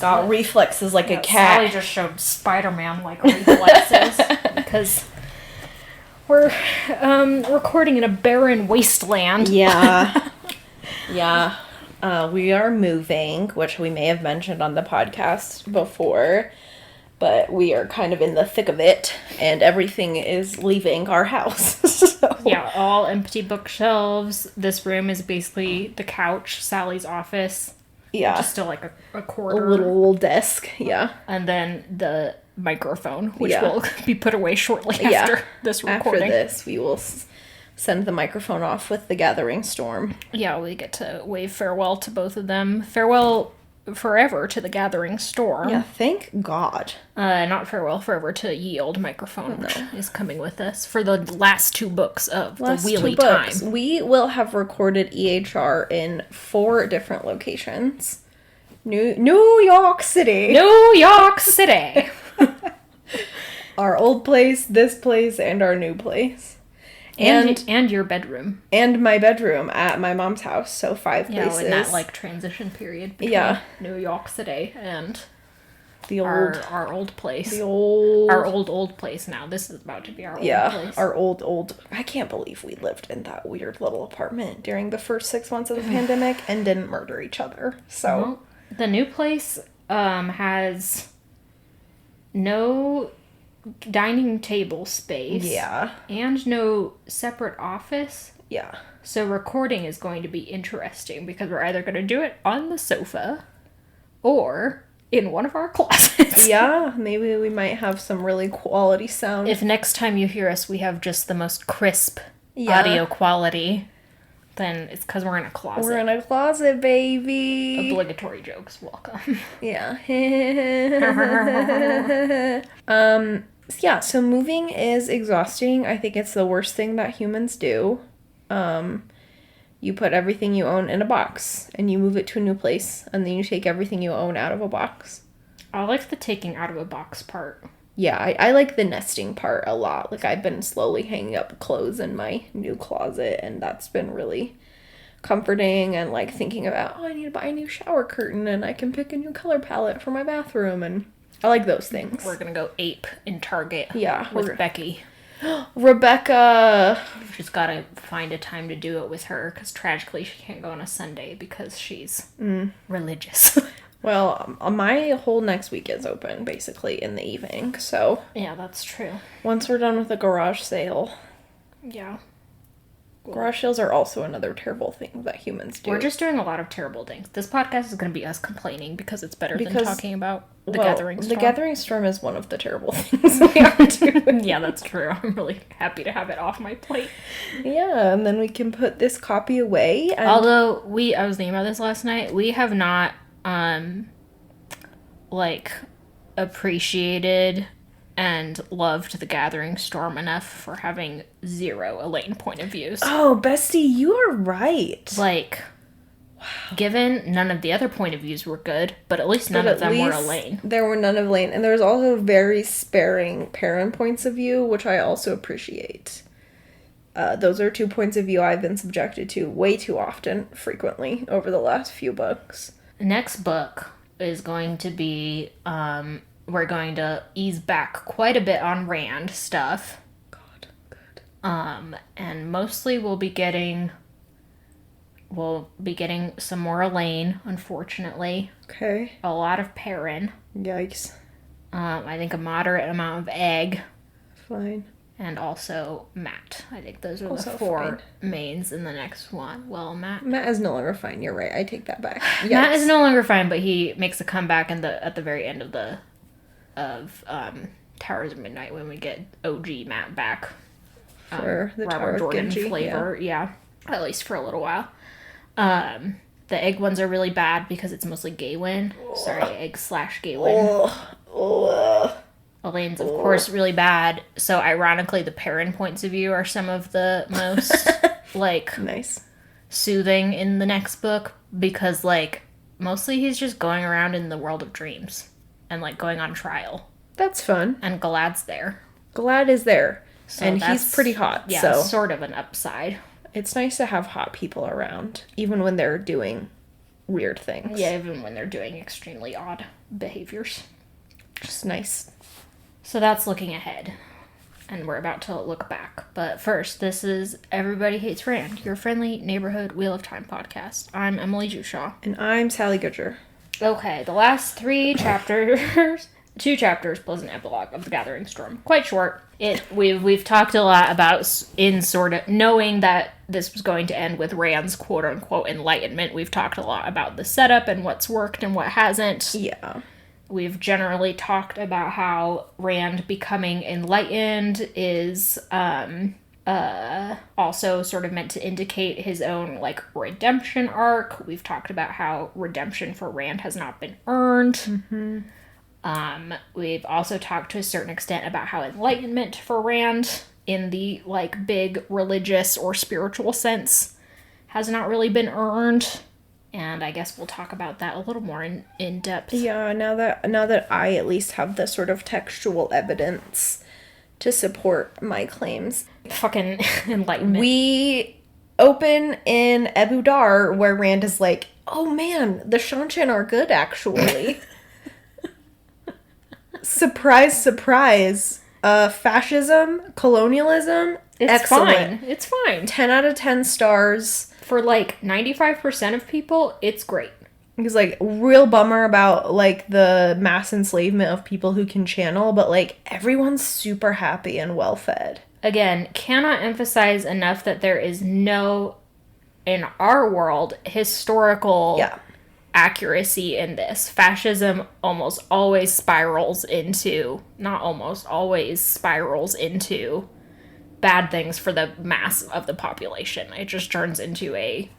Got reflexes like a cat. Sally just showed Spider-Man like reflexes because we're recording in a barren wasteland. Yeah. Yeah. We are moving, which we may have mentioned on the podcast before, but we are kind of in the thick of it, and everything is leaving our house. So. Yeah, all empty bookshelves. This room is basically the couch, Sally's office. Yeah. Which is still like a quarter. A little desk, yeah. And then the microphone, which will be put away shortly after this recording. After this, we will send the microphone off with the gathering storm. Yeah, we get to wave farewell to both of them. Farewell forever to the gathering storm. Yeah, thank God. Not farewell forever to Ye Olde Microphone, which is coming with us for the last 2 books of the Wheelie Time. We will have recorded EHR in 4 different locations. New York City. New York City. Our old place, this place, and our new place. And your bedroom. And my bedroom at my mom's house. So 5 places. In that transition period between New York City and the old our old place. Our old place now. This is about to be our old place. Our old I can't believe we lived in that weird little apartment during the first 6 months of the pandemic and didn't murder each other. So well, the new place has no dining table space. Yeah. And no separate office. Yeah. So recording is going to be interesting because we're either going to do it on the sofa or in one of our closets. Yeah, maybe we might have some really quality sound. If next time you hear us we have just the most crisp audio quality, then it's because we're in a closet. We're in a closet, baby. Obligatory jokes, welcome. Yeah. Yeah, so moving is exhausting. I think it's the worst thing that humans do. You put everything you own in a box, and you move it to a new place, and then you take everything you own out of a box. I like the taking out of a box part. Yeah, I like the nesting part a lot. Like, I've been slowly hanging up clothes in my new closet, and that's been really comforting, and, thinking about, I need to buy a new shower curtain, and I can pick a new color palette for my bathroom, and I like those things. We're gonna go ape in Target. Yeah. With Becky. Rebecca. We've just gotta find a time to do it with her, because tragically she can't go on a Sunday because she's religious. Well, my whole next week is open, basically, in the evening, so... Yeah, that's true. Once we're done with the garage sale... Yeah. Garage sales are also another terrible thing that humans do. We're just doing a lot of terrible things. This podcast is going to be us complaining because it's better than talking about the Gathering Storm. The Gathering Storm is one of the terrible things we are doing. Yeah, that's true. I'm really happy to have it off my plate. Yeah, and then we can put this copy away. And... Although, I was thinking about this last night, we have not, appreciated and loved the Gathering Storm enough for having 0 Elaine point of views. Oh, bestie, you are right. Given none of the other point of views were good, but at least none of them were Elaine. There were none of Elaine, and there was also very sparing Perrin points of view, which I also appreciate. Those are 2 points of view I've been subjected to way too often, frequently, over the last few books. Next book is going to be, we're going to ease back quite a bit on Rand stuff. God, good. And mostly we'll be getting some more Elaine, unfortunately. Okay. A lot of Perrin. Yikes. I think a moderate amount of Egg. Fine. And also Matt. I think those are also the 4 mains in the next one. Well, Matt is no longer fine. You're right. I take that back. Yikes. Matt is no longer fine, but he makes a comeback at the very end of Towers of Midnight when we get OG Matt back. For the Robert Tower of Jordan Genji, flavor, yeah. At least for a little while. The Egg ones are really bad because it's mostly Gawain. Sorry, Egg/Gawain. Elaine's, of course, really bad. So, ironically, the Perrin points of view are some of the most, nice. Soothing in the next book. Because, mostly he's just going around in the world of dreams. And, going on trial. That's fun. And Galad's there. Galad is there. So and he's pretty hot, yeah, so... sort of an upside. It's nice to have hot people around, even when they're doing weird things. Yeah, even when they're doing extremely odd behaviors. Just nice. So that's looking ahead. And we're about to look back. But first, this is Everybody Hates Rand, your friendly neighborhood Wheel of Time podcast. I'm Emily Jushaw. And I'm Sally Goodger. Okay, the last 3 chapters, 2 chapters plus an epilogue of The Gathering Storm. Quite short. We've talked a lot about, in sort of knowing that this was going to end with Rand's quote-unquote enlightenment. We've talked a lot about the setup and what's worked and what hasn't. Yeah. We've generally talked about how Rand becoming enlightened is also sort of meant to indicate his own, like, redemption arc. We've talked about how redemption for Rand has not been earned. Mm-hmm. We've also talked to a certain extent about how enlightenment for Rand, in the, like, big religious or spiritual sense, has not really been earned. And I guess we'll talk about that a little more in depth. Yeah, now that I at least have the sort of textual evidence to support my claims. Fucking enlightenment. We open in Ebu Dar, where Rand is like, oh man, the Shanshan are good, actually. Surprise, surprise. Fascism, colonialism, It's excellent. fine. It's fine. 10 out of 10 stars. For, like, 95% of people, it's great. He's like, real bummer about, like, the mass enslavement of people who can channel, but, like, everyone's super happy and well-fed. Again, cannot emphasize enough that there is no, in our world, historical accuracy in this. Fascism almost always spirals into, not almost, always spirals into bad things for the mass of the population. It just turns into a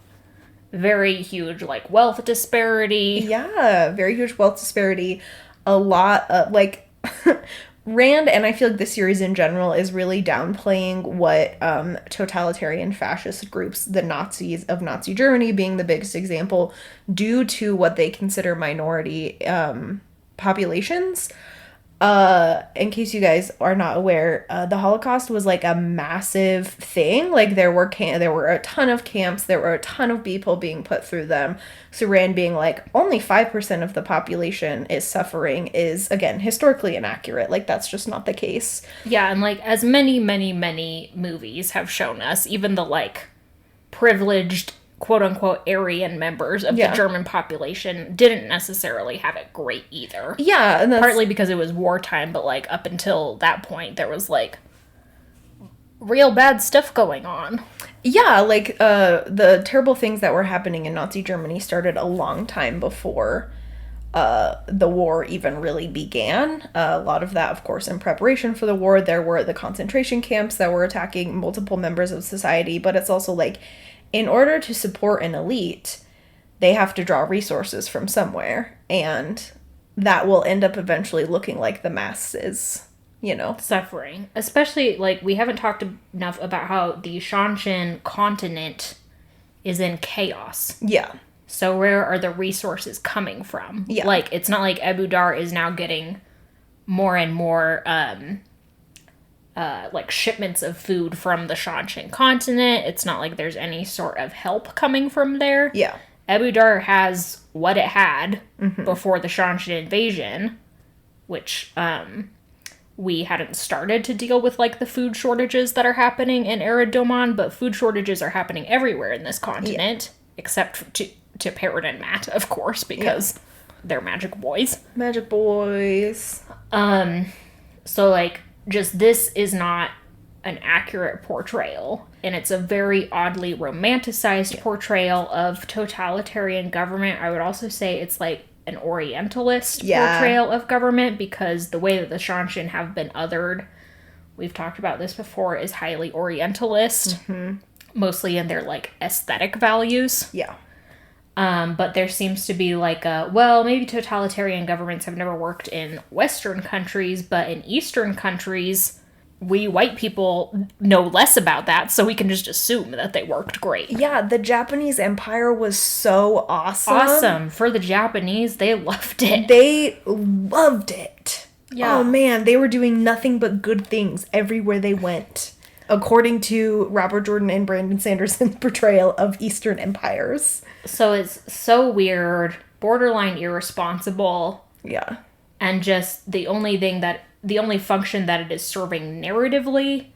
very huge, like, wealth disparity. Yeah, very huge wealth disparity. A lot of, like, Rand, and I feel like the series in general, is really downplaying what totalitarian fascist groups, the Nazis of Nazi Germany being the biggest example, do to what they consider minority populations. In case you guys are not aware, the Holocaust was, like, a massive thing. Like, there were a ton of camps, there were a ton of people being put through them. So Rand being like, only 5% of the population is suffering is, again, historically inaccurate. Like, that's just not the case. Yeah, and, like, as many, many, many movies have shown us, even the, like, privileged quote-unquote Aryan members of the German population didn't necessarily have it great either. Yeah, and that's partly because it was wartime, but, like, up until that point, there was, like, real bad stuff going on. Yeah, like, the terrible things that were happening in Nazi Germany started a long time before the war even really began. A lot of that, of course, in preparation for the war. There were the concentration camps that were attacking multiple members of society, but it's also, like, in order to support an elite, they have to draw resources from somewhere, and that will end up eventually looking like the masses, you know. Suffering. Especially, like, we haven't talked enough about how the Shanshan continent is in chaos. Yeah. So where are the resources coming from? Yeah. Like, it's not like Ebu Dar is now getting more and more, like, shipments of food from the Shanshan continent. It's not like there's any sort of help coming from there. Yeah. Ebu Dar has what it had before the Shanshan invasion, which we hadn't started to deal with, like, the food shortages that are happening in Eridoman, but food shortages are happening everywhere in this continent, except to Perrin and Matt, of course, because they're magic boys. Magic boys. So, like, just this is not an accurate portrayal, and it's a very oddly romanticized portrayal of totalitarian government. I would also say it's, like, an Orientalist portrayal of government, because the way that the Shanshan have been othered, we've talked about this before, is highly Orientalist, mostly in their, like, aesthetic values. Yeah. But there seems to be, like, well, maybe totalitarian governments have never worked in Western countries, but in Eastern countries, we white people know less about that, so we can just assume that they worked great. Yeah, the Japanese Empire was so awesome. Awesome. For the Japanese, they loved it. They loved it. Yeah. Oh, man, they were doing nothing but good things everywhere they went. according to Robert Jordan and Brandon Sanderson's portrayal of Eastern empires. So it's so weird, borderline irresponsible. Yeah. And just the only function that it is serving narratively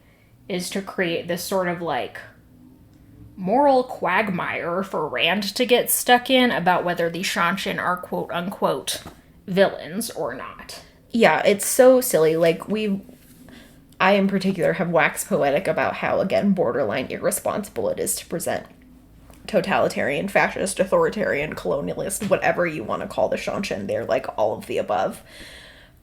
is to create this sort of like moral quagmire for Rand to get stuck in about whether the Shanshan are quote unquote villains or not. Yeah, it's so silly. Like, I in particular have waxed poetic about how, again, borderline irresponsible it is to present totalitarian, fascist, authoritarian, colonialist, whatever you want to call the Shanshan. They're like all of the above.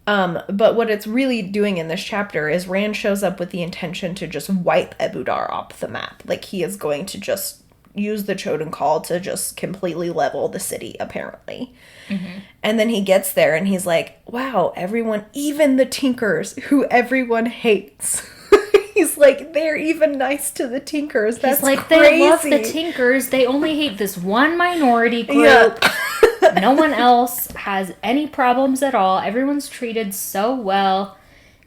But what it's really doing in this chapter is Rand shows up with the intention to just wipe Ebudar off the map. Like, he is going to just use the Choden Call to just completely level the city, apparently. Mm-hmm. And then he gets there and he's like, wow, everyone, even the Tinkers, who everyone hates. He's like, they're even nice to the Tinkers. That's like, crazy. They love the Tinkers. They only hate this one minority group. Yeah. No one else has any problems at all. Everyone's treated so well.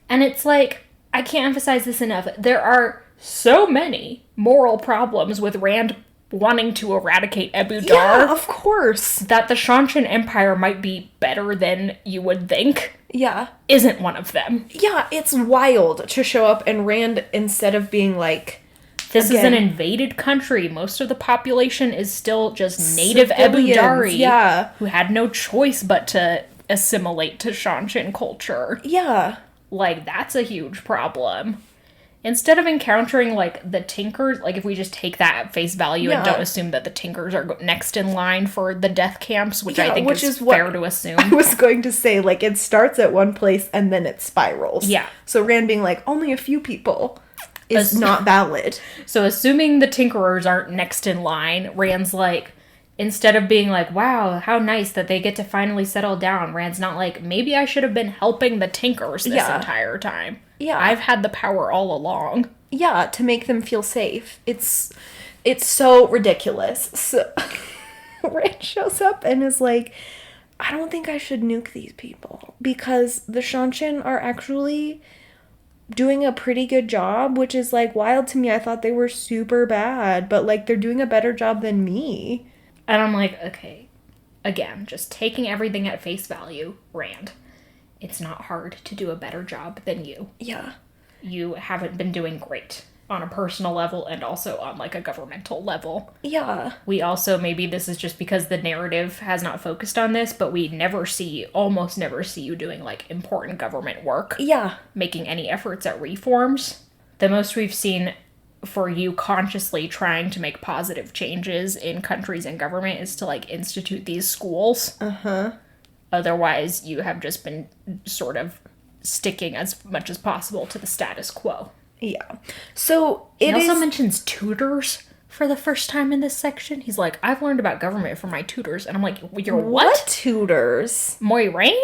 And it's like, I can't emphasize this enough. There are so many moral problems with Rand wanting to eradicate Ebudar. Yeah, of course. That the Shanshan Empire might be better than you would think. Yeah. Isn't one of them. Yeah, it's wild to show up and Rand, instead of being like, this is an invaded country. Most of the population is still just native Ebudari. Yeah. Who had no choice but to assimilate to Shanshan culture. Yeah. Like, that's a huge problem. Instead of encountering, like, the Tinkers, like, if we just take that at face value and don't assume that the Tinkers are next in line for the death camps, which I think is fair to assume. I was going to say, like, it starts at one place and then it spirals. Yeah. So Rand being like, only a few people is not valid. So assuming the Tinkerers aren't next in line, Rand's like, instead of being like, wow, how nice that they get to finally settle down, Rand's not like, maybe I should have been helping the Tinkers this entire time. Yeah. I've had the power all along. Yeah, to make them feel safe. It's so ridiculous. So Rand shows up and is like, I don't think I should nuke these people because the Shanshan are actually doing a pretty good job, which is like wild to me. I thought they were super bad, but like they're doing a better job than me. And I'm like, okay, again, just taking everything at face value, Rand. It's not hard to do a better job than you. Yeah. You haven't been doing great on a personal level and also on like a governmental level. Yeah. We also, maybe this is just because the narrative has not focused on this, but we almost never see you doing like important government work. Yeah. Making any efforts at reforms. The most we've seen for you consciously trying to make positive changes in countries and government is to like institute these schools. Uh-huh. Otherwise, you have just been sort of sticking as much as possible to the status quo. Yeah. So he also mentions tutors for the first time in this section. He's like, I've learned about government from my tutors. And I'm like, your what? Tutors? Moiraine?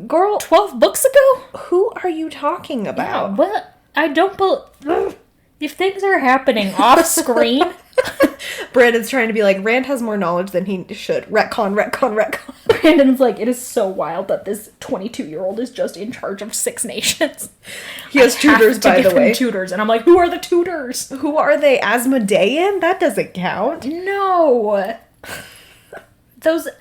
Girl. 12 books ago? Who are you talking about? Yeah, well, I don't believe... If things are happening off screen... Brandon's trying to be like, Rand has more knowledge than he should. Retcon. Brandon's like, it is so wild that this 22-year-old is just in charge of 6 nations. He has tutors, by the way. Tutors. And I'm like, who are the tutors? Who are they? Asmodean? That doesn't count. No.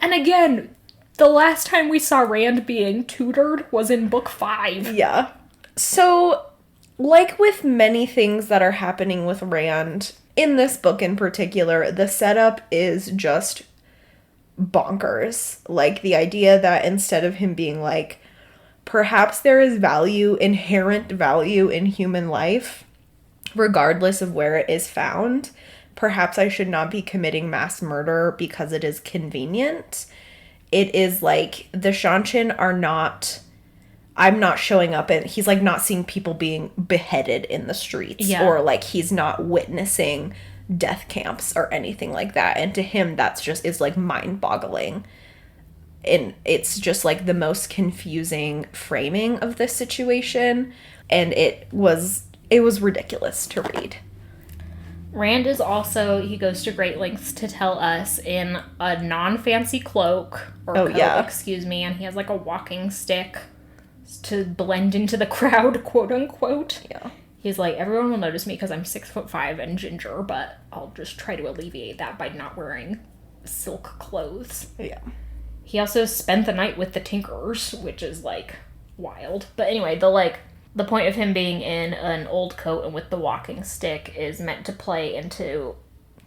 And again, the last time we saw Rand being tutored was in book 5. Yeah. So, like with many things that are happening with Rand, in this book in particular, the setup is just bonkers. Like, the idea that instead of him being like, perhaps there is inherent value in human life, regardless of where it is found, perhaps I should not be committing mass murder because it is convenient. It is like, the Shanshan are not... I'm not showing up and he's like not seeing people being beheaded in the streets or like he's not witnessing death camps or anything like that. And to him, that's just is like mind boggling. And it's just like the most confusing framing of this situation. And it was ridiculous to read. Rand is also, he goes to great lengths to tell us in a non-fancy cloak or coat, excuse me. And he has like a walking stick to blend into the crowd, quote unquote. Yeah. He's like, everyone will notice me because I'm 6'5" and ginger, but I'll just try to alleviate that by not wearing silk clothes. Yeah. He also spent the night with the Tinkerers, which is, like, wild. But anyway, the point of him being in an old coat and with the walking stick is meant to play into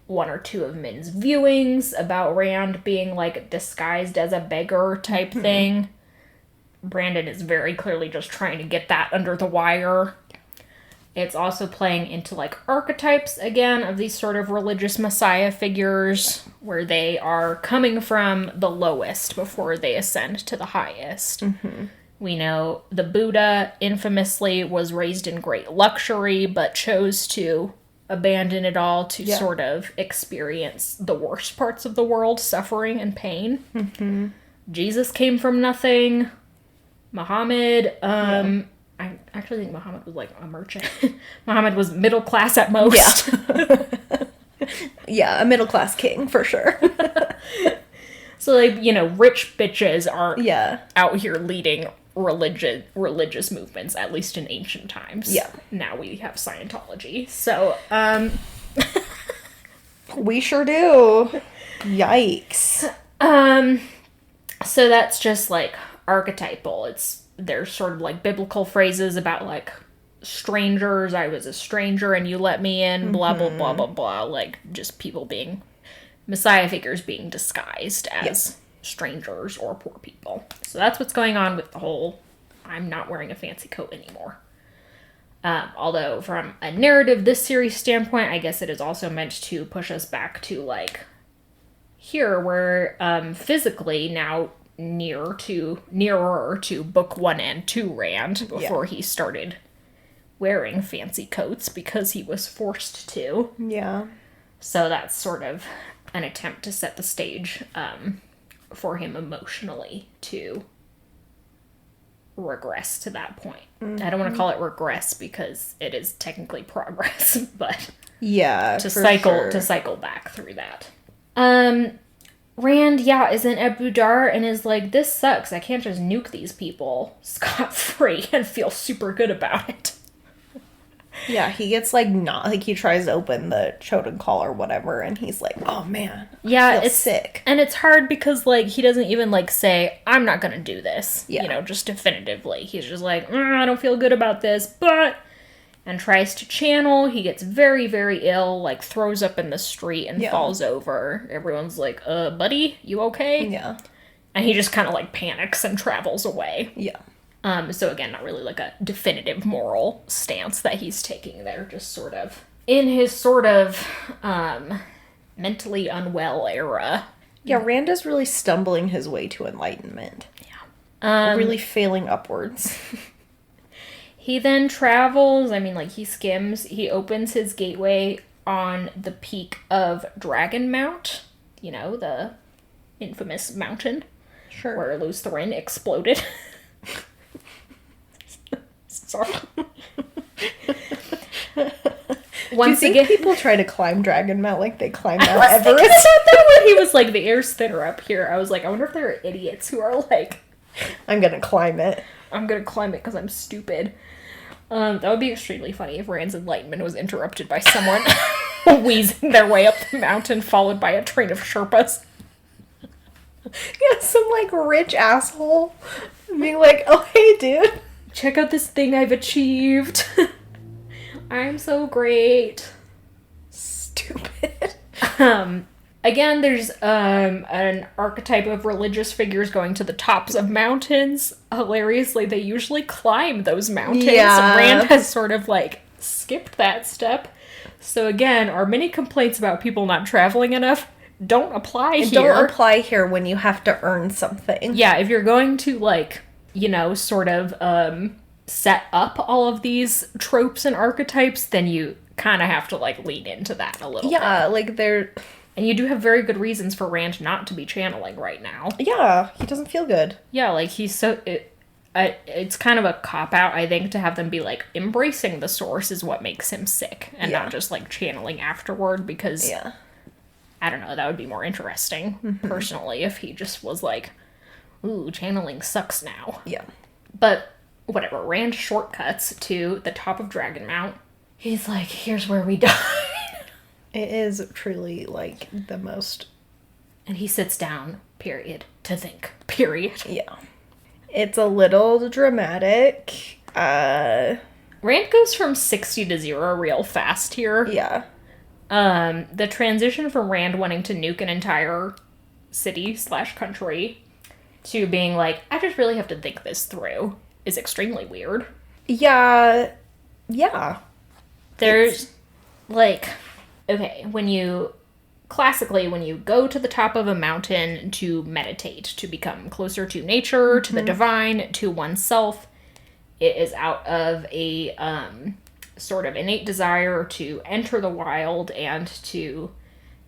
one or two of Min's viewings about Rand being, like, disguised as a beggar type thing. Brandon is very clearly just trying to get that under the wire. It's also playing into, like, archetypes, again, of these sort of religious messiah figures, where they are coming from the lowest before they ascend to the highest. We know the Buddha infamously was raised in great luxury, but chose to abandon it all to sort of experience the worst parts of the world, suffering and pain. Jesus came from nothing. Muhammad, I actually think Muhammad was, like, a merchant. Muhammad was middle class at most. Yeah, a middle class king, for sure. So, like, you know, rich bitches aren't Yeah. out here leading religious movements, at least in ancient times. Yeah. Now we have Scientology. So, We sure do. Yikes. So that's just, like, archetypal. There's sort of, like, biblical phrases about, like, strangers. I was a stranger and you let me in, blah, blah, blah, blah, blah. Like, just people being, messiah figures being disguised as strangers or poor people. So that's what's going on with the whole, I'm not wearing a fancy coat anymore. Although, from a narrative this series standpoint, I guess it is also meant to push us back to, like, here, where physically now nearer to book 1 and 2 Rand before he started wearing fancy coats because he was forced to. Yeah. So that's sort of an attempt to set the stage for him emotionally to regress to that point. I don't want to call it regress because it is technically progress, but to cycle back through that. Rand, isn't at Budar and is like, this sucks. I can't just nuke these people scot-free and feel super good about it. Yeah, he gets, like, not, like, he tries to open the Choden Call or whatever, and he's like, oh, man, it's sick. And it's hard because, like, he doesn't even, like, say, I'm not gonna do this, you know, just definitively. He's just like, I don't feel good about this, but... And tries to channel. He gets very, very ill, like, throws up in the street and falls over. Everyone's like, buddy, you okay? Yeah. And he just kind of, like, panics and travels away. Yeah. So again, not really, like, a definitive moral stance that he's taking there. Just sort of in his sort of, mentally unwell era. Yeah, Rand is really stumbling his way to enlightenment. Yeah. Really failing upwards. He then travels, he skims, he opens his gateway on the peak of Dragon Mount, you know, the infamous mountain where Lutheran exploded. Sorry. Do you think people try to climb Dragon Mount like they climb Mount Everest? I was thinking about that when he was like, the air's thinner up here. I was like, I wonder if there are idiots who are like... I'm gonna climb it because I'm stupid. That would be extremely funny if Rand's enlightenment was interrupted by someone wheezing their way up the mountain, followed by a train of Sherpas. Yeah, some, like, rich asshole being like, oh, hey, dude. Check out this thing I've achieved. I'm so great. Stupid. Again, there's an archetype of religious figures going to the tops of mountains. Hilariously, they usually climb those mountains. Yeah. Rand has sort of, like, skipped that step. So again, our many complaints about people not traveling enough don't apply here. Don't apply here when you have to earn something. Yeah, if you're going to, like, you know, sort of set up all of these tropes and archetypes, then you kind of have to, like, lean into that a little bit. Yeah, like, they're... And you do have very good reasons for Rand not to be channeling right now. Yeah, he doesn't feel good. Yeah, like, he's so... it's kind of a cop-out, I think, to have them be, like, embracing the source is what makes him sick. And not just, like, channeling afterward, because... Yeah. I don't know, that would be more interesting, personally, if he just was like, ooh, channeling sucks now. Yeah. But, whatever, Rand shortcuts to the top of Dragon Mount, he's like, here's where we die. It is truly, like, the most... And he sits down, period, to think, period. Yeah. It's a little dramatic. Rand goes from 60 to 0 real fast here. Yeah. The transition from Rand wanting to nuke an entire city/country to being like, I just really have to think this through is extremely weird. Yeah. Yeah. There's, like, okay, when you go to the top of a mountain to meditate, to become closer to nature, to the divine, to oneself, it is out of a sort of innate desire to enter the wild and to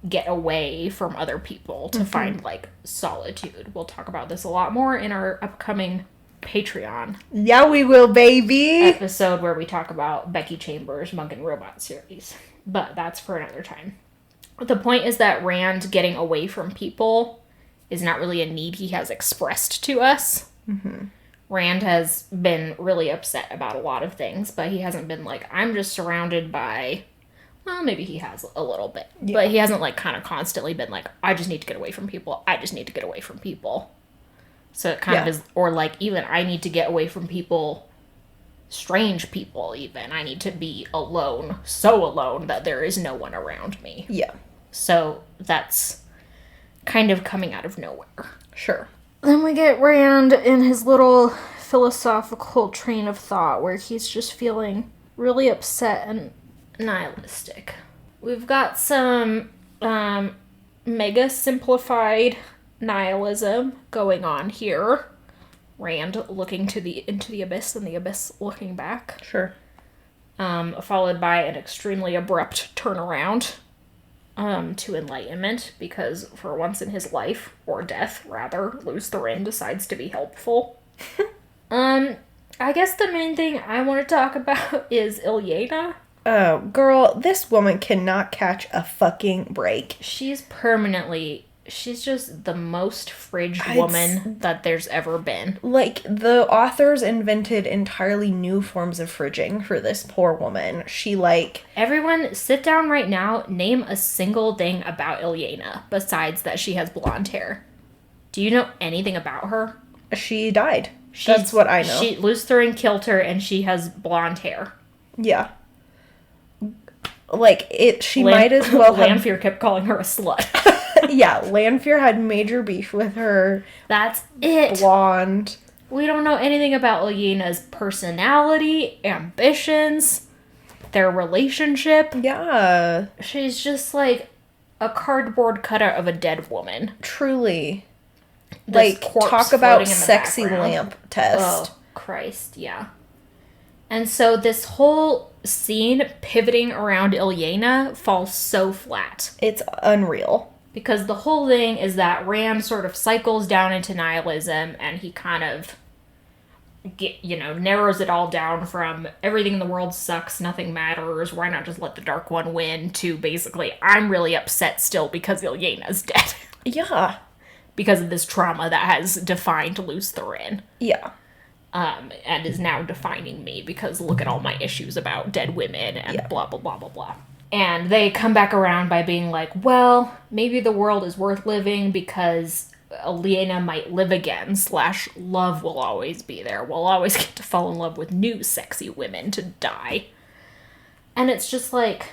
get away from other people, to find, like, solitude. We'll talk about this a lot more in our upcoming Patreon. Yeah, we will, baby! Episode where we talk about Becky Chambers' Monk and Robot series. But that's for another time. The point is that Rand getting away from people is not really a need he has expressed to us. Mm-hmm. Rand has been really upset about a lot of things, but he hasn't been like, I'm just surrounded by... Well, maybe he has a little bit. Yeah. But he hasn't, like, kind of constantly been like, I just need to get away from people. I just need to get away from people. So it kind of is... Or, like, even I need to get away from people, strange people, even. I need to be alone. So alone that there is no one around me. Yeah. So that's kind of coming out of nowhere. Sure. Then we get Rand in his little philosophical train of thought where he's just feeling really upset and nihilistic. We've got some mega simplified nihilism going on here. Rand looking into the abyss and the abyss looking back. Sure. Followed by an extremely abrupt turnaround to Enlightenment, because for once in his life, or death rather, Luz Thurin decides to be helpful. I guess the main thing I want to talk about is Ilyena. Oh, girl, this woman cannot catch a fucking break. She's just the most fridged woman that there's ever been. Like, the authors invented entirely new forms of fridging for this poor woman. She, like... Everyone, sit down right now, name a single thing about Ilyena, besides that she has blonde hair. Do you know anything about her? She died. That's what I know. Luz Thurin killed her, and she has blonde hair. Yeah. Like, she might as well have... Lanfear kept calling her a slut. Yeah, Lanfear had major beef with her. That's it. Blonde. We don't know anything about Ilyena's personality, ambitions, their relationship. Yeah. She's just like a cardboard cutout of a dead woman. Truly. Like, talk about sexy lamp test. Oh, Christ, yeah. And so this whole scene pivoting around Ilyena falls so flat. It's unreal. Because the whole thing is that Rand sort of cycles down into nihilism, and he kind of, narrows it all down from everything in the world sucks, nothing matters, why not just let the Dark One win, to basically, I'm really upset still because Ilyena's dead. Yeah. Because of this trauma that has defined Luz Thurin. Yeah. And is now defining me because look at all my issues about dead women and blah, blah, blah, blah, blah. And they come back around by being like, well, maybe the world is worth living because Ilyena might live again, / love will always be there. We'll always get to fall in love with new sexy women to die. And it's just like,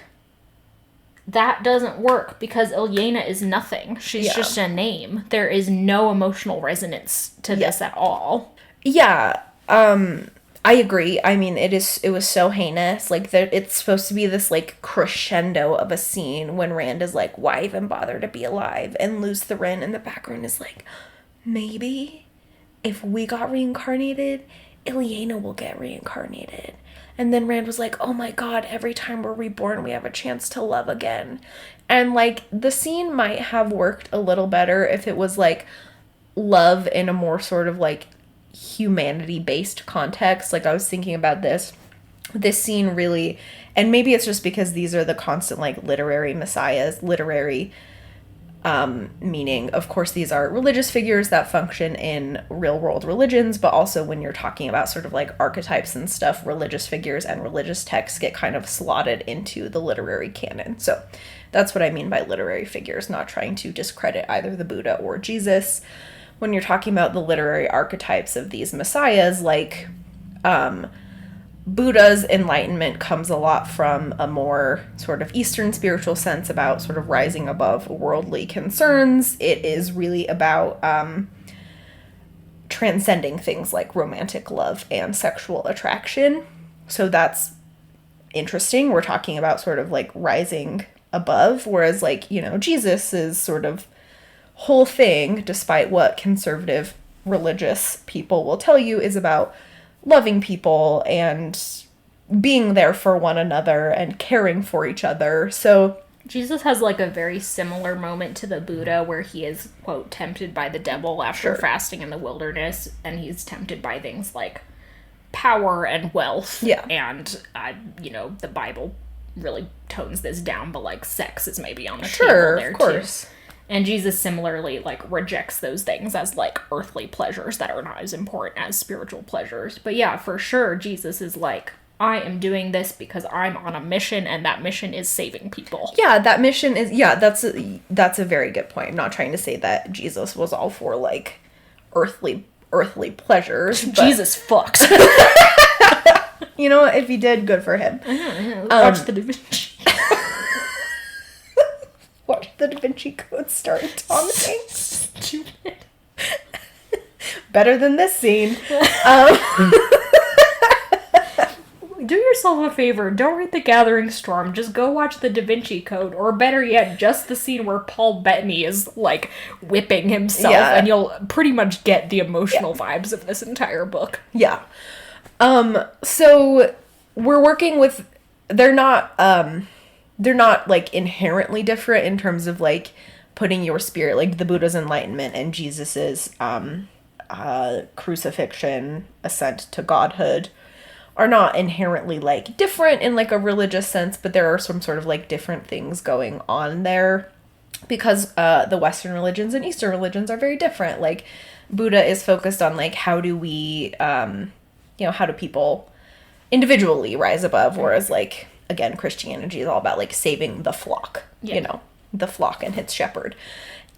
that doesn't work because Ilyena is nothing. She's just a name. There is no emotional resonance to this at all. Yeah, I agree. I mean, it was so heinous. Like, it's supposed to be this, like, crescendo of a scene when Rand is like, why even bother to be alive? And Luz Thurin in the background is like, maybe if we got reincarnated, Ilyena will get reincarnated. And then Rand was like, oh my god, every time we're reborn, we have a chance to love again. And, like, the scene might have worked a little better if it was, like, love in a more sort of, like, humanity-based context. Like, I was thinking about this scene really, and maybe it's just because these are the constant, like, literary messiahs, literary meaning, of course, these are religious figures that function in real world religions, but also when you're talking about sort of like archetypes and stuff, religious figures and religious texts get kind of slotted into the literary canon. So that's what I mean by literary figures, not trying to discredit either the Buddha or Jesus. When you're talking about the literary archetypes of these messiahs, like Buddha's enlightenment comes a lot from a more sort of Eastern spiritual sense about sort of rising above worldly concerns. It is really about transcending things like romantic love and sexual attraction. So that's interesting. We're talking about sort of like rising above, whereas like, you know, Jesus is sort of whole thing, despite what conservative religious people will tell you, is about loving people and being there for one another and caring for each other. So Jesus has like a very similar moment to the Buddha where he is, quote, tempted by the devil after fasting in the wilderness, and he's tempted by things like power and wealth. Yeah. And, you know, the Bible really tones this down, but like sex is maybe on the table there of course. Too. And Jesus similarly, like, rejects those things as, like, earthly pleasures that are not as important as spiritual pleasures. But yeah, for sure, Jesus is like, I am doing this because I'm on a mission, and that mission is saving people. Yeah, that mission is, yeah, that's a very good point. I'm not trying to say that Jesus was all for, like, earthly pleasures. But Jesus fucked. You know what? If he did, good for him. I know. Watch the Da Vinci. Watch the Da Vinci Code starring Tom Hanks. Stupid. Better than this scene. Do yourself a favor. Don't read The Gathering Storm. Just go watch the Da Vinci Code. Or better yet, just the scene where Paul Bettany is, like, whipping himself. Yeah. And you'll pretty much get the emotional vibes of this entire book. Yeah. So we're working with... They're not like inherently different in terms of like putting your spirit, like the Buddha's enlightenment and Jesus's crucifixion, ascent to godhood, are not inherently like different in like a religious sense, but there are some sort of like different things going on there because the Western religions and Eastern religions are very different. Like Buddha is focused on like how do we how do people individually rise above, whereas like again, Christianity is all about, like, saving the flock, you know, the flock and its shepherd.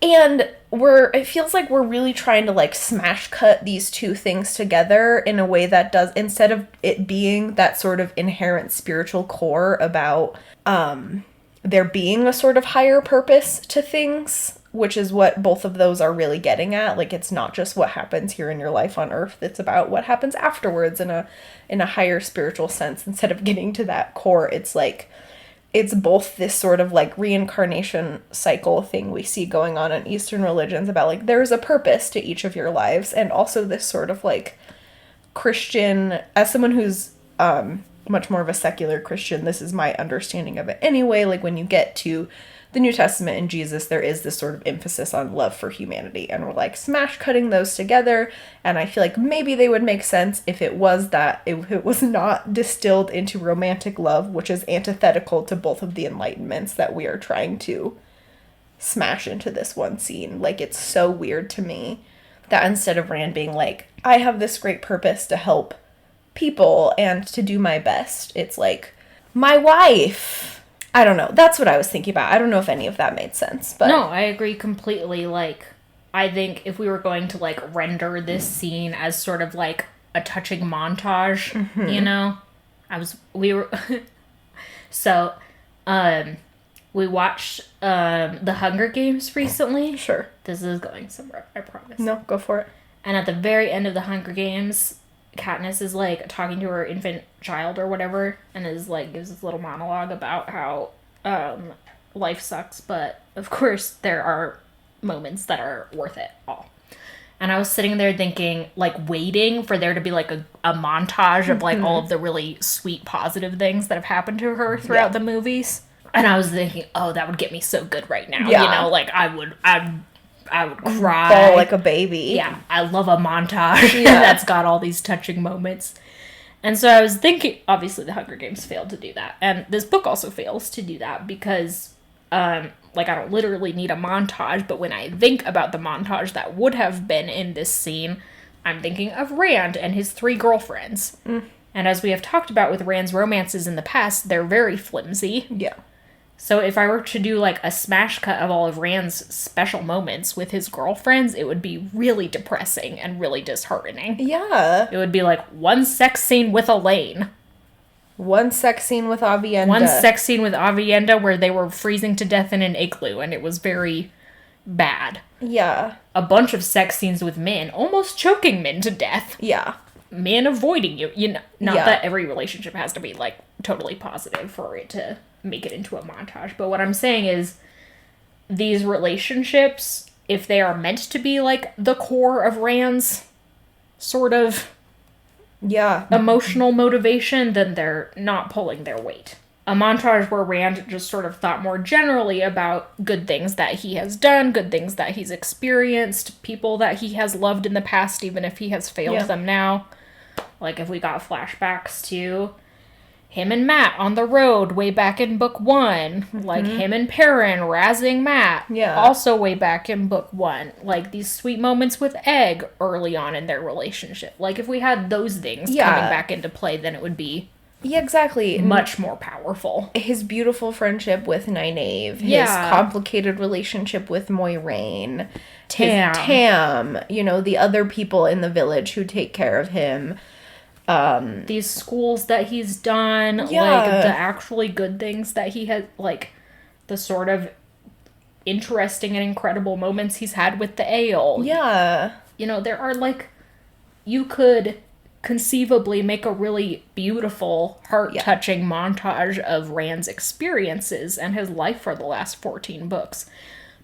And it feels like we're really trying to, like, smash cut these two things together in a way that does, instead of it being that sort of inherent spiritual core about there being a sort of higher purpose to things, which is what both of those are really getting at. Like, it's not just what happens here in your life on earth, it's about what happens afterwards in a higher spiritual sense. Instead of getting to that core, it's like, it's both this sort of like reincarnation cycle thing we see going on in Eastern religions about like, there's a purpose to each of your lives, and also this sort of like Christian, as someone who's much more of a secular Christian, this is my understanding of it anyway, like when you get to the New Testament and Jesus, there is this sort of emphasis on love for humanity, and we're like smash cutting those together, and I feel like maybe they would make sense if it was not distilled into romantic love, which is antithetical to both of the enlightenments that we are trying to smash into this one scene. Like, it's so weird to me that instead of Rand being like, I have this great purpose to help people and to do my best, it's like, my wife. I don't know. That's what I was thinking about. I don't know if any of that made sense, but no, I agree completely. Like, I think if we were going to like render this scene as sort of like a touching montage, you know, we watched The Hunger Games recently. Sure. This is going somewhere, I promise. No, go for it. And at the very end of The Hunger Games, Katniss is like talking to her infant child or whatever, and is like gives this little monologue about how life sucks, but of course there are moments that are worth it all. And I was sitting there thinking, like, waiting for there to be like a montage of like all of the really sweet positive things that have happened to her throughout the movies. And I was thinking, oh, that would get me so good right now. You know, like I would cry. Fall like a baby. Yeah, I love a montage that's got all these touching moments. And so I was thinking, obviously the Hunger Games failed to do that. And this book also fails to do that because like, I don't literally need a montage, but when I think about the montage that would have been in this scene, I'm thinking of Rand and his 3 girlfriends. And as we have talked about with Rand's romances in the past, they're very flimsy. Yeah. So if I were to do, like, a smash cut of all of Rand's special moments with his girlfriends, it would be really depressing and really disheartening. Yeah. It would be, like, one sex scene with Elaine. One sex scene with Avienda. One sex scene with Avienda where they were freezing to death in an igloo, and it was very bad. Yeah. A bunch of sex scenes with Min, almost choking Min to death. Yeah. Min avoiding you. You know, not Yeah. that every relationship has to be, like, totally positive for it to make it into a montage. But what I'm saying is, these relationships, if they are meant to be, like, the core of Rand's sort of Yeah. emotional motivation, then they're not pulling their weight. A montage where Rand just sort of thought more generally about good things that he has done, good things that he's experienced, people that he has loved in the past, even if he has failed them now. Like, if we got flashbacks to him and Matt on the road way back in book 1. Like, him and Perrin razzing Matt. Yeah. Also way back in book 1. Like, these sweet moments with Egg early on in their relationship. Like, if we had those things coming back into play, then it would be Yeah, exactly. much more powerful. His beautiful friendship with Nynaeve. Yeah. His complicated relationship with Moiraine. Tam. His Tam. You know, the other people in the village who take care of him. These schools that he's done, like, the actually good things that he had, like, the sort of interesting and incredible moments he's had with the ale. Yeah. You know, there are, like, you could conceivably make a really beautiful, heart-touching montage of Rand's experiences and his life for the last 14 books.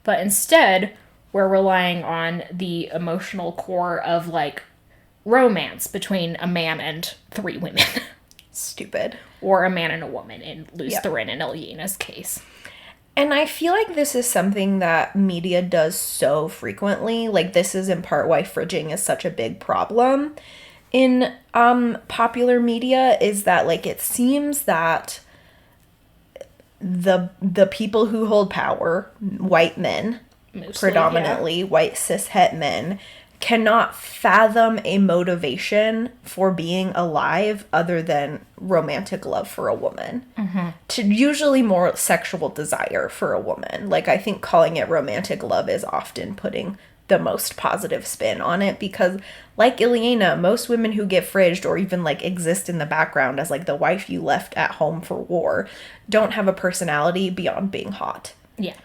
But instead, we're relying on the emotional core of, like, romance between a man and 3 women. Stupid. Or a man and a woman in Lutheran and Ilyena's case. And I feel like this is something that media does so frequently. Like, this is in part why fridging is such a big problem in popular media, is that, like, it seems that the people who hold power, white men, Mostly, predominantly white cis-het men, cannot fathom a motivation for being alive other than romantic love for a woman. To usually more sexual desire for a woman. Like, I think calling it romantic love is often putting the most positive spin on it, because, like Ilyena, most women who get fridged or even, like, exist in the background as, like, the wife you left at home for war don't have a personality beyond being hot. Yeah.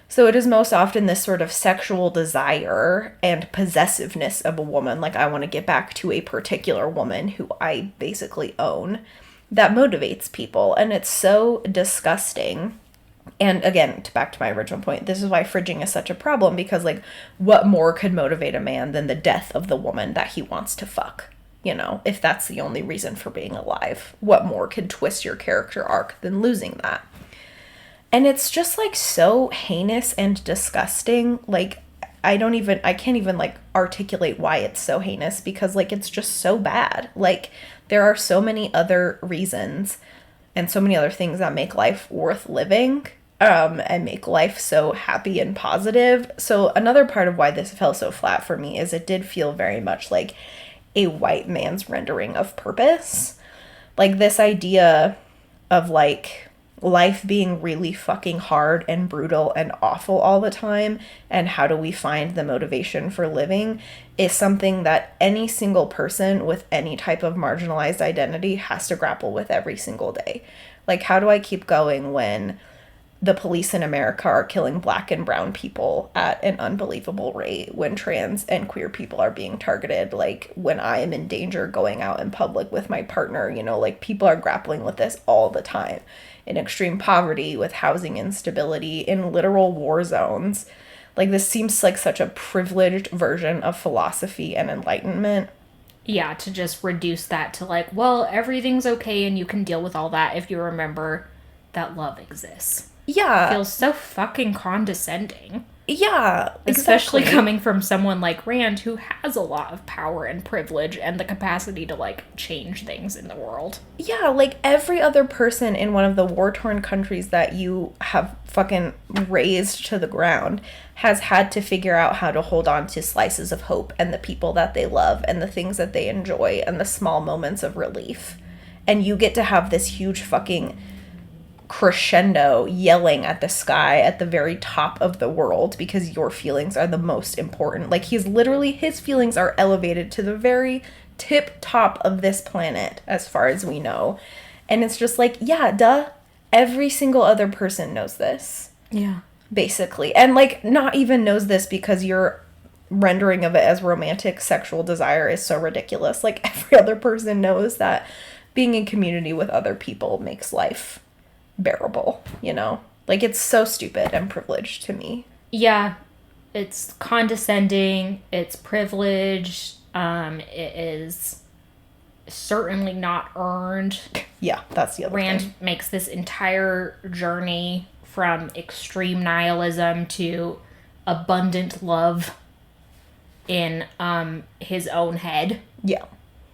So it is most often this sort of sexual desire and possessiveness of a woman, like, I want to get back to a particular woman who I basically own, that motivates people. And it's so disgusting. And again, back to my original point, this is why fridging is such a problem, because, like, what more could motivate a man than the death of the woman that he wants to fuck? You know, if that's the only reason for being alive, what more could twist your character arc than losing that? And it's just, like, so heinous and disgusting. Like, I can't even, like, articulate why it's so heinous, because, like, it's just so bad. Like, there are so many other reasons and so many other things that make life worth living, and make life so happy and positive. So another part of why this fell so flat for me is it did feel very much like a white man's rendering of purpose. Like, this idea of, like, life being really fucking hard and brutal and awful all the time, and how do we find the motivation for living, is something that any single person with any type of marginalized identity has to grapple with every single day. Like, how do I keep going when the police in America are killing Black and brown people at an unbelievable rate, when trans and queer people are being targeted, like, when I am in danger going out in public with my partner, you know, like, people are grappling with this all the time. In extreme poverty, with housing instability, in literal war zones. Like, this seems like such a privileged version of philosophy and enlightenment. Yeah, to just reduce that to, like, well, everything's okay and you can deal with all that if you remember that love exists. Yeah. Feels so fucking condescending. Yeah, Especially exactly. coming from someone like Rand, who has a lot of power and privilege and the capacity to, like, change things in the world. Yeah, like every other person in one of the war-torn countries that you have fucking razed to the ground has had to figure out how to hold on to slices of hope and the people that they love and the things that they enjoy and the small moments of relief. And you get to have this huge fucking crescendo yelling at the sky at the very top of the world because your feelings are the most important. Like, his feelings are elevated to the very tip top of this planet as far as we know. And it's just like, yeah, duh. Every single other person knows this, Yeah. basically. And like, not even knows this because your rendering of it as romantic sexual desire is so ridiculous. Like, every other person knows that being in community with other people makes life bearable, you know? Like, it's so stupid and privileged to me. Yeah. It's condescending, it's privileged, it is certainly not earned. Yeah, that's the other Rand thing. makes this entire journey from extreme nihilism to abundant love in his own head. Yeah.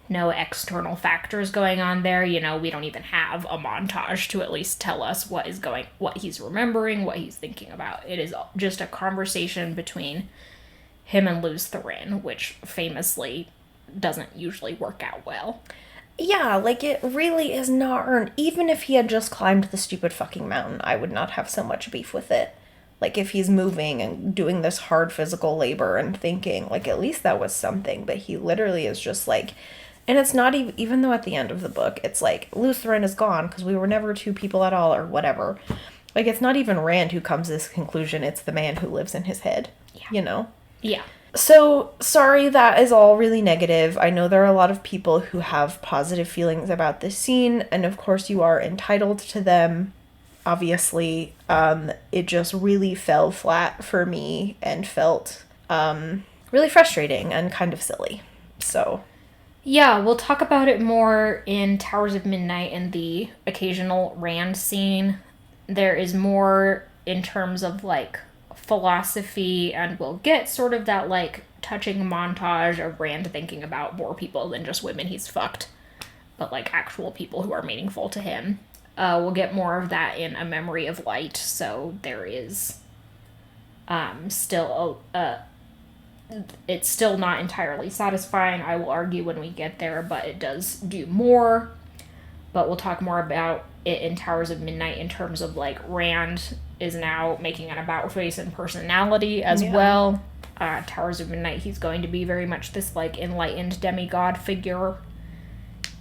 No external factors going on there. You know, we don't even have a montage to at least tell us what he's remembering, what he's thinking about. It is just a conversation between him and Luz Therin, which famously doesn't usually work out well. Yeah, like, it really is not earned. Even if he had just climbed the stupid fucking mountain, I would not have so much beef with it. Like, if he's moving and doing this hard physical labor and thinking, like, at least that was something. But he literally is just like, and it's not even though at the end of the book, it's like, Lutheran is gone because we were never two people at all or whatever. Like, it's not even Rand who comes to this conclusion. It's the man who lives in his head, you know? Yeah. So, sorry, that is all really negative. I know there are a lot of people who have positive feelings about this scene, and of course you are entitled to them, obviously. It just really fell flat for me and felt really frustrating and kind of silly. So, Yeah, we'll talk about it more in Towers of Midnight and the occasional Rand scene. There is more in terms of, like, philosophy, and we'll get sort of that, like, touching montage of Rand thinking about more people than just women he's fucked, but, like, actual people who are meaningful to him. We'll get more of that in A Memory of Light, so there is still it's still not entirely satisfying, I will argue, when we get there, but it does do more. But we'll talk more about it in Towers of Midnight in terms of, like, Rand is now making an about-face and personality as well. Towers of Midnight, he's going to be very much this, like, enlightened demigod figure.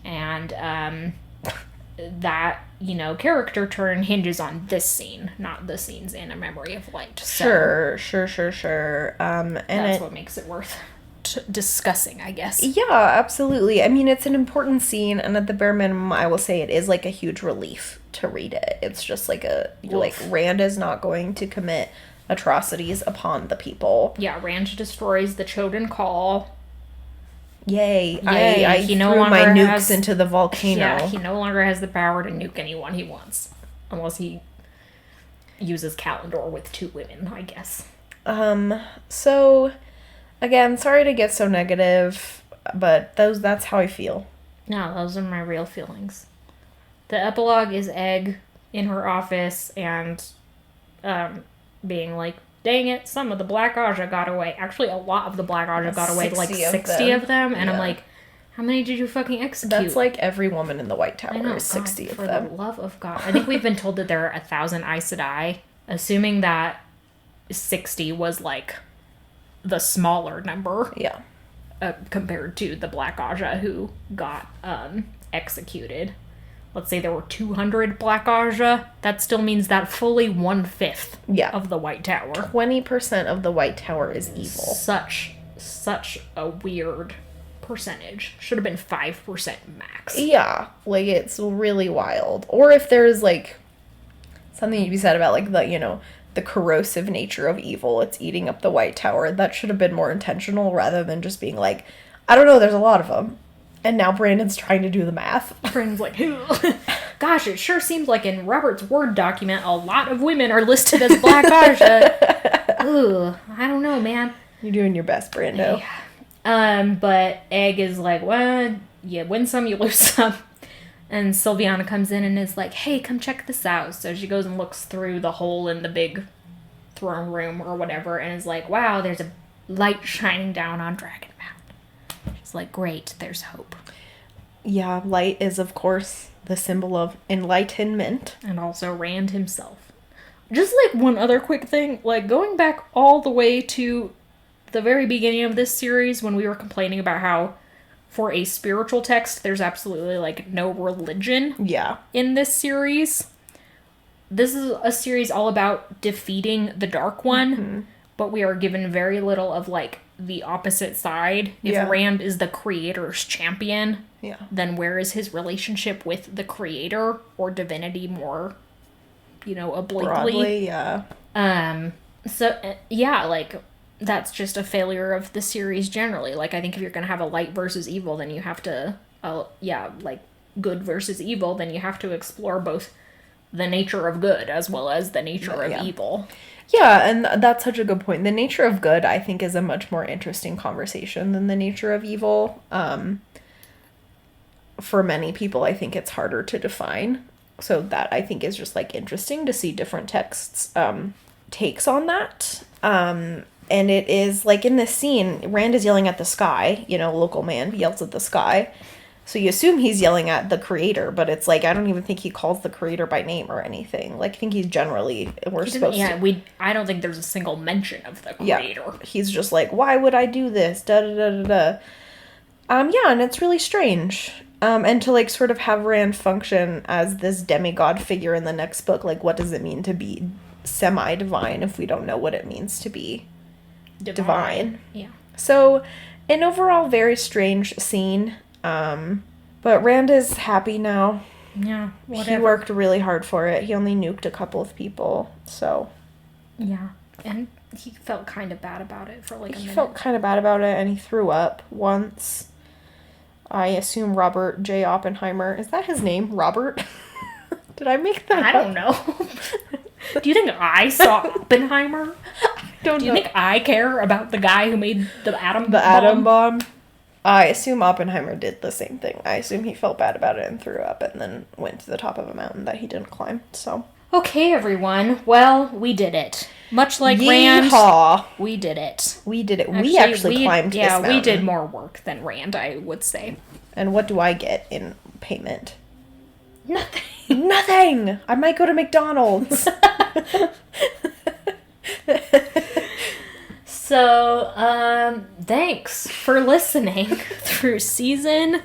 And that, you know, character turn hinges on this scene, not the scenes in A Memory of Light. So sure. And that's what makes it worth discussing, I guess. Yeah, absolutely. I mean, it's an important scene, and at the bare minimum, I will say it is, like, a huge relief to read it. It's just like Rand is not going to commit atrocities upon the people. Yeah, Rand destroys the Choden Call. Yay. I threw my nukes into the volcano. Yeah, he no longer has the power to nuke anyone he wants. Unless he uses Kalendor with 2 women, I guess. So, again, sorry to get so negative, but that's how I feel. No, those are my real feelings. The epilogue is Egg in her office and being like, dang it, some of the Black Aja got away. Actually, a lot of the Black Aja got away, like 60 of them. And I'm like, how many did you fucking execute? That's like every woman in the White Tower. I know, 60 of them. For the love of God. I think we've been told that there are 1,000 Aes Sedai, assuming that 60 was, like, the smaller number. Yeah. Compared to the Black Aja who got executed. Let's say there were 200 Black Aja. That still means that fully 1/5 of the White Tower. 20% of the White Tower is evil. Such a weird percentage. Should have been 5% max. Yeah, like, it's really wild. Or if there's, like, something to be said about, like, the, you know, the corrosive nature of evil, it's eating up the White Tower, that should have been more intentional rather than just being like, I don't know, there's a lot of them. And now Brandon's trying to do the math. Brandon's like, gosh, it sure seems like in Robert's Word document, a lot of women are listed as Black Aja. Ooh, I don't know, man. You're doing your best, Brando. Yeah. But Egg is like, well, you win some, you lose some. And Sylviana comes in and is like, hey, come check this out. So she goes and looks through the hole in the big throne room or whatever and is like, wow, there's a light shining down on Dragon Mound. She's like, great, there's hope. Yeah, light is, of course, the symbol of enlightenment. And also Rand himself. Just, like, one other quick thing. Like, going back all the way to the very beginning of this series when we were complaining about how for a spiritual text, there's absolutely, like, no religion in this series. This is a series all about defeating the Dark One, but we are given very little of, like, the opposite side. If Rand is the Creator's champion, then where is his relationship with the Creator or divinity more, obliquely? Broadly, So, yeah, like, that's just a failure of the series generally. Like, I think if you're going to have a light versus evil, then you have to, good versus evil, then you have to explore both the nature of good as well as the nature of evil. Yeah, and that's such a good point. The nature of good, I think, is a much more interesting conversation than the nature of evil. For many people, I think it's harder to define. So that, I think, is just, like, interesting to see different texts' takes on that. And it is, like, in this scene, Rand is yelling at the sky. Local man yells at the sky. So you assume he's yelling at the Creator, but it's like, I don't even think he calls the Creator by name or anything. Like, I think he's generally, I don't think there's a single mention of the Creator. Yeah, he's just like, why would I do this? Da-da-da-da-da. And it's really strange. And to, like, sort of have Rand function as this demigod figure in the next book, like, what does it mean to be semi-divine if we don't know what it means to be divine? Yeah. So, an overall very strange scene. But Rand is happy now. Yeah, whatever. He worked really hard for it. He only nuked a couple of people, so. Yeah, and he felt kind of bad about it for, like, a minute. He felt kind of bad about it, and he threw up once. I assume Robert J. Oppenheimer. Is that his name? Robert? Did I make that up? I don't know. Do you think I saw Oppenheimer? Do you think I care about the guy who made the atom bomb? The atom bomb? I assume Oppenheimer did the same thing. I assume he felt bad about it and threw up and then went to the top of a mountain that he didn't climb, so. Okay, everyone. Well, we did it. Much like Yeehaw. Rand, we did it. We did it. We actually climbed this mountain. Yeah, we did more work than Rand, I would say. And what do I get in payment? Nothing. Nothing! I might go to McDonald's. So, thanks for listening through season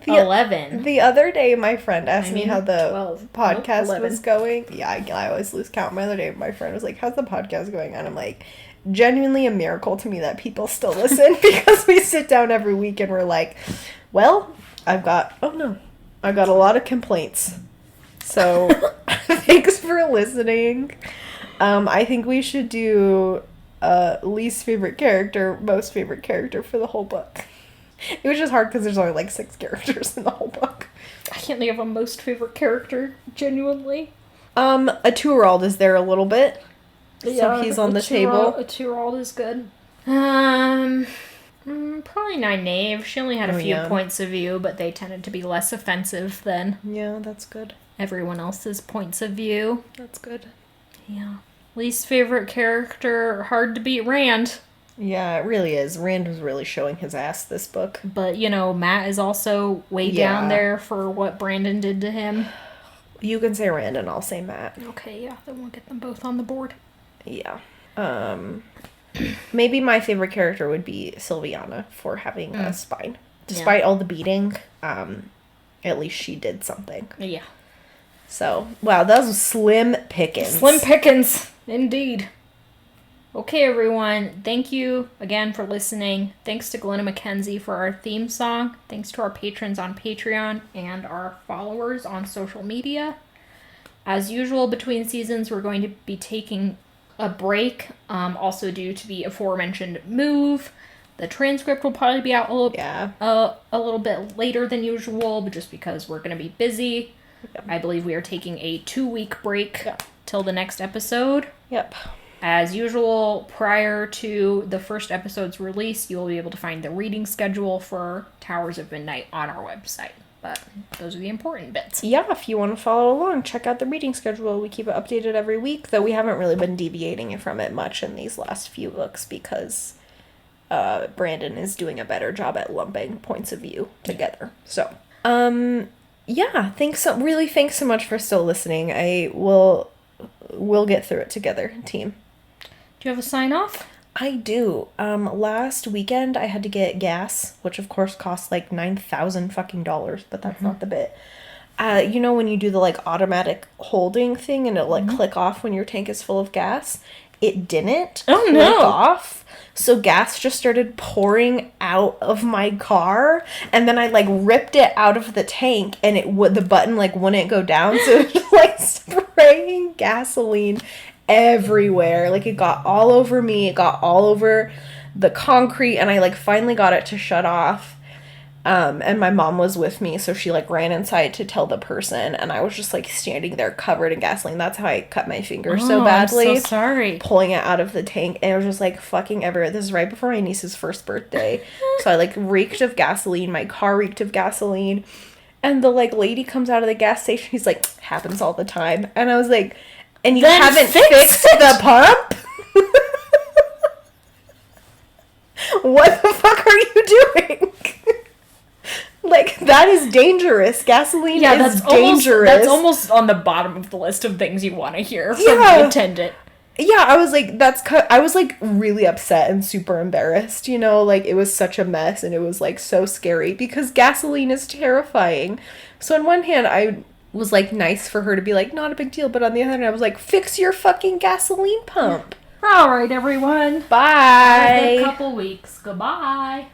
11. The other day, my friend asked me how the podcast was going. Yeah, I always lose count. The other day, my friend was like, how's the podcast going? And I'm like, genuinely a miracle to me that people still listen because we sit down every week and we're like, well, I've got a lot of complaints. So, thanks for listening. I think we should do least favorite character, most favorite character for the whole book. It was just hard because there's only like 6 characters in the whole book. I can't think of a most favorite character, genuinely. A Turald is there a little bit. Yeah, so he's on the table. A Turald is good. Probably Nynaeve. She only had a few points of view, but they tended to be less offensive than that's good. Everyone else's points of view. That's good. Yeah. Least favorite character, hard to beat Rand. Yeah, it really is. Rand was really showing his ass this book. But, Matt is also way down there for what Brandon did to him. You can say Rand and I'll say Matt. Okay, yeah, then we'll get them both on the board. Yeah. Maybe my favorite character would be Sylviana for having a spine. Despite all the beating, at least she did something. Yeah. So, wow, that was slim pickings. Slim pickings, indeed. Okay, everyone. Thank you again for listening. Thanks to Glenna McKenzie for our theme song. Thanks to our patrons on Patreon and our followers on social media. As usual, between seasons, we're going to be taking a break, also due to the aforementioned move. The transcript will probably be out a little bit later than usual, but just because we're going to be busy. Yep. I believe we are taking a 2-week break till the next episode. Yep. As usual, prior to the first episode's release, you will be able to find the reading schedule for Towers of Midnight on our website. But those are the important bits. Yeah, if you want to follow along, check out the reading schedule. We keep it updated every week, though we haven't really been deviating from it much in these last few books because Brandon is doing a better job at lumping points of view together. So, yeah, thanks so much for still listening. We'll get through it together, team. Do you have a sign off? I do. Last weekend I had to get gas, which of course costs like $9,000 fucking dollars, but that's not the bit. You know when you do the like automatic holding thing and it'll like click off when your tank is full of gas? It didn't click off. So gas just started pouring out of my car, and then I like ripped it out of the tank, and the button like wouldn't go down, so it was just like spraying gasoline everywhere. Like it got all over me, it got all over the concrete, and I like finally got it to shut off. And my mom was with me, so she like ran inside to tell the person, and I was just like standing there covered in gasoline. That's how I cut my finger so badly. I'm so sorry. Pulling it out of the tank, and it was just like fucking everywhere. This is right before my niece's first birthday. So I like reeked of gasoline. My car reeked of gasoline. And the like lady comes out of the gas station. He's like, happens all the time. And I was like, and you then haven't fixed the pump? What the fuck are you doing? Like, that is dangerous. Gasoline is dangerous. That's almost on the bottom of the list of things you want to hear from the attendant. Yeah, I was like, I was like really upset and super embarrassed, you know, like it was such a mess and it was like so scary because gasoline is terrifying. So on one hand, I was like nice for her to be like, not a big deal, but on the other hand, I was like, fix your fucking gasoline pump. All right, everyone. Bye. Have a good couple weeks. Goodbye.